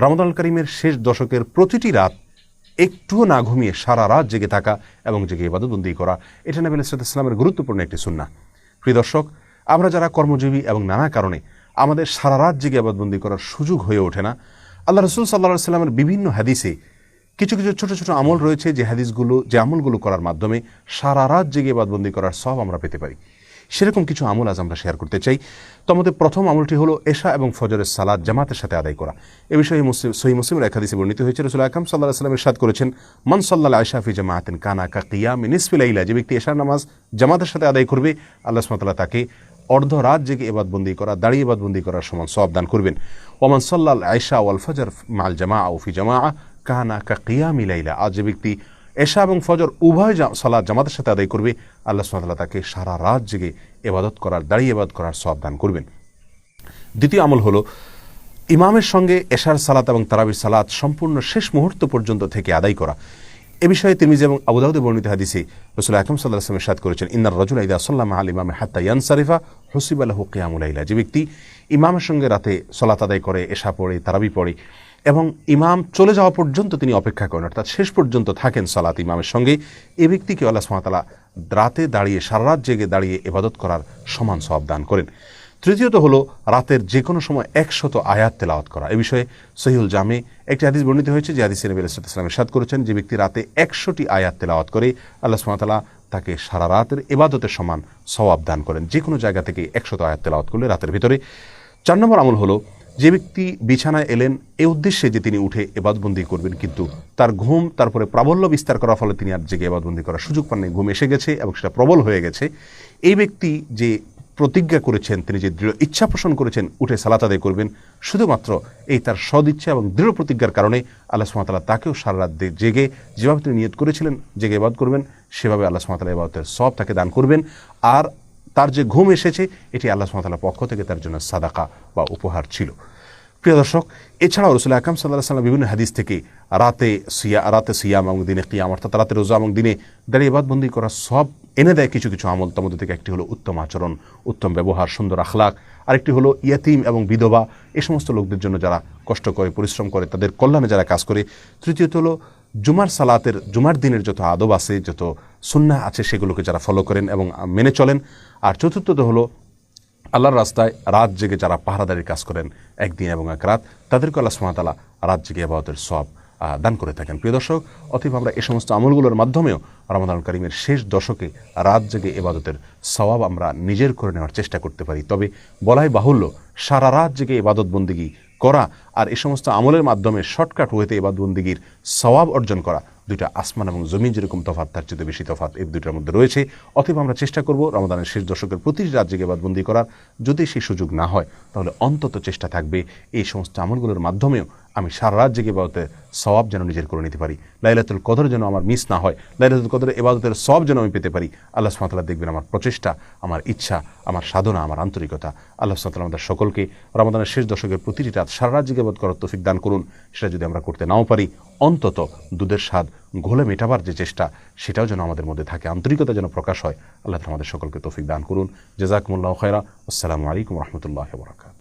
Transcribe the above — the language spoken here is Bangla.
রমাদানুল কারীমের শেষ দশকের প্রতিটি রাত একটুও না ঘুমিয়ে সারা রাত জেগে থাকা এবং জেগে ইবাদতবন্দি করা, এটা নবী আলাইহিস সালামের গুরুত্বপূর্ণ একটি সুন্নাহ। প্রিয় দর্শক, আমরা যারা কর্মজীবী এবং নানা কারণে আমাদের সারা রাত জেগে ইবাদতবন্দি করার সুযোগ হয়ে ওঠে না, আল্লাহ রাসূল সাল্লাল্লাহু আলাইহি ওয়াসাল্লামের বিভিন্ন হাদিসে কিছু কিছু ছোট ছোট আমল রয়েছে যে আমলগুলো করার মাধ্যমে সারা রাত জেগে ইবাদতবন্দি করার সওয়াব আমরা পেতে পারি। সেরকম কিছু আমল আজ আমরা শেয়ার করতে চাই। তোমাদের প্রথম আমলটি হলো এশা এবং ফজরের সালাত জামাতের সাথে আদায় করা। এ বিষয়ে সহিহ মুসলিমের এক হাদিসে বর্ণিত হয়েছে, রাসূল আকরাম সাল্লাল্লাহু আলাইহি ওয়াসাল্লাম ইরশাদ করেছেন, মান সাল্লাল আয়শা ফি জামাআতিন কানা কা কিয়ামি নিসফি লাইলা। যে ব্যক্তি এশার নামাজ জামাতের সাথে আদায় করবে, আল্লাহ সুবহানাহু ওয়া তাআলা তাকে অর্ধ রাত জেগে ইবাদতবন্দি করা, দাঁড়িয়ে ইবাদতবন্দি করার সমান সওয়াব দান করবেন। ওমান সাল্লাল আয়শা ওয়াল ফজর মাল জামাআ ও ফি জামাআ কানা কা কিয়ামি লাইলা। আজ যে ব্যক্তি এশা এবং ফজর উভয় সালাত জামাতের সাথে আদায় করবে, আল্লাহ সুবহানাহু ওয়া তাআলা তাকে সারা রাত জেগে ইবাদত করার, দাঁড়িয়ে ইবাদত করার সওয়াব দান করবেন। দ্বিতীয় আমল হলো ইমামের সঙ্গে এশার সালাত এবং তারাবির সালাত সম্পূর্ণ শেষ মুহূর্ত পর্যন্ত থেকে আদায় করা। এ বিষয়ে তিরমিজি এবং আবু দাউদে বর্ণিত হাদিসে রাসূল আকরাম সাল্লাল্লাহু আলাইহি ওয়াসাল্লাম ইরশাদ করেছেন, ইন্নার রাজুলা ইযা সাল্লা মা'আল ইমামি হাত্তা ইয়ানসারিফা হুসিবা লাহু কিয়ামুল লাইলা। যে ব্যক্তি ইমামের সঙ্গে রাতে সালাত আদায় করে, এশা পড়ে, তারাবি পড়ে এবং ইমাম চলে যাওয়া পর্যন্ত তিনি অপেক্ষা করেন, অর্থাৎ শেষ পর্যন্ত থাকেন সালাত ইমামের সঙ্গে, এ ব্যক্তিকে আল্লাহ সুবহানাহু ওয়া তাআলা রাতে দাঁড়িয়ে, সারা রাত জেগে দাঁড়িয়ে ইবাদত করার সমান সওয়াব দান করেন। তৃতীয়ত হলো রাতের যে কোনো সময় 100 আয়াত তেলাওয়াত করা। এ বিষয়ে সহিহুল জামে একটি হাদিস বর্ণিত হয়েছে, যে হাদিসে নবী আলাইহিস সালাম ইরশাদ করেছেন, যে ব্যক্তি রাতে 100টি আয়াত তেলাওয়াত করে, আল্লাহ সুবহানাহু ওয়া তাআলা তাকে সারা রাতের ইবাদতের সমান সওয়াব দান করেন, যে কোনো জায়গা থেকে 100 আয়াত তেলাওয়াত করলে রাতের ভিতরে। 4 নম্বর আমল হলো, যে ব্যক্তি বিছানায় এলেন এই উদ্দেশ্যে যে তিনি উঠে ইবাদতবন্দি করবেন, কিন্তু তার ঘুম তারপরে প্রাবল্য বিস্তার করার ফলে তিনি আর জেগে ইবাদতবন্দি করার সুযোগ পাননি, ঘুম এসে গেছে এবং সেটা প্রবল হয়ে গেছে, এই ব্যক্তি যে প্রতিজ্ঞা করেছেন, তিনি যে দৃঢ় ইচ্ছা পোষণ করেছেন উঠে সালাত আদায় করবেন, শুধুমাত্র এই তার সদিচ্ছা এবং দৃঢ় প্রতিজ্ঞার কারণে আল্লাহ সুবহানাহু ওয়া তাআলা তাকেও সারা রাত জেগে যেভাবে তিনি নিয়ত করেছিলেন জেগে ইবাদত করবেন, সেভাবে আল্লাহ সুবহানাহু ওয়া তাআলা ইবাদতের সওয়াব তাকে দান করবেন। আর তার যে ঘুম এসেছে, এটি আল্লাহ সুবহানাহু ওয়া তাআলার পক্ষ থেকে তার জন্য সাদাকা বা উপহার ছিল। প্রিয় দর্শক, এছাড়াও রাসূল আকরাম সাল্লাল্লাহু আলাইহি ওয়াসাল্লাম বিভিন্ন হাদিস থেকে রাতে সিয়াম এবং দিনে কিয়াম, অর্থাৎ রাতে রোজা এবং দিনে দাঁড়িয়ে ইবাদতবন্দি করার সওয়াব এনে দেয় কিছু কিছু আমল। তার মধ্যে থেকে একটি হলো উত্তম আচরণ, উত্তম ব্যবহার, সুন্দর আখলাক। আরেকটি হলো ইয়াতিম এবং বিধবা, এই সমস্ত লোকদের জন্য যারা কষ্ট করে, পরিশ্রম করে, তাদের কল্যাণে যারা কাজ করে। তৃতীয়ত হলো জুমার দিনের যত আদব আছে, যত সুন্নাহ আছে, সেগুলোকে যারা ফলো করেন এবং মেনে চলেন। আর চতুর্থত হলো আল্লাহর রাস্তায় রাত জেগে যারা পাহারাদারির কাজ করেন একদিন এবং এক রাত, তাদেরকে আল্লাহ সুবহানাহু ওয়া তাআলা রাত জেগে ইবাদতের সওয়াব দান করে থাকেন। প্রিয় দর্শক, অতএব আমরা এই সমস্ত আমলগুলোর মাধ্যমেও রমাদানুল কারীমের শেষ দশকে রাত জেগে ইবাদতের সওয়াব আমরা নিজের করে নেওয়ার চেষ্টা করতে পারি। তবে বলাই বাহুল্য, সারা রাত জেগে ইবাদত বন্দেগী করা আর এই সমস্ত আমলের মাধ্যমে শর্টকাট ওয়েতে ইবাদত বন্দেগীর সওয়াব অর্জন করা, দুইটা আসমান এবং জমিন যেরকম তফাৎ, তার চেয়ে বেশি তফাৎ এই দুইটার মধ্যে রয়েছে। অতএব আমরা চেষ্টা করব রমাদানের শেষ দশকের প্রতিটি রাত জেগে ইবাদতবন্দি করার। যদি সেই সুযোগ না হয়, তাহলে অন্তত চেষ্টা থাকবে এই সমস্ত আমলগুলোর মাধ্যমেও আমি সারা রাত জেগে ইবাদতের সওয়াব যেন নিজের করে নিতে পারি। লাইলাতুল কদর যেন আমার মিস না হয়, লাইলাতুল কদরের ইবাদতের সওয়াব যেন আমি পেতে পারি। আল্লাহ সুবহানাহু ওয়া তাআলা দেখবেন আমার প্রচেষ্টা, আমার ইচ্ছা, আমার সাধনা, আমার আন্তরিকতা। আল্লাহ সুবহানাহু ওয়া তাআলা আমাদের সকলকে রমাদানের শেষ দশকের প্রতিটি রাত সারা রাত জেগে ইবাদত করার তৌফিক দান করুন। সেটা যদি আমরা করতে নাও পারি, অন্তত দুধের স্বাদ ঘোলে মেটাবার যে চেষ্টা, সেটাও যেন আমাদের মধ্যে থাকে, আন্তরিকতা যেন প্রকাশ হয়। আল্লাহ আমাদের সকলকে তৌফিক দান করুন। জাযাকুমুল্লাহু খায়রা। আসসালামু আলাইকুম ওয়া রাহমাতুল্লাহি ওয়া বারাকাতুহু।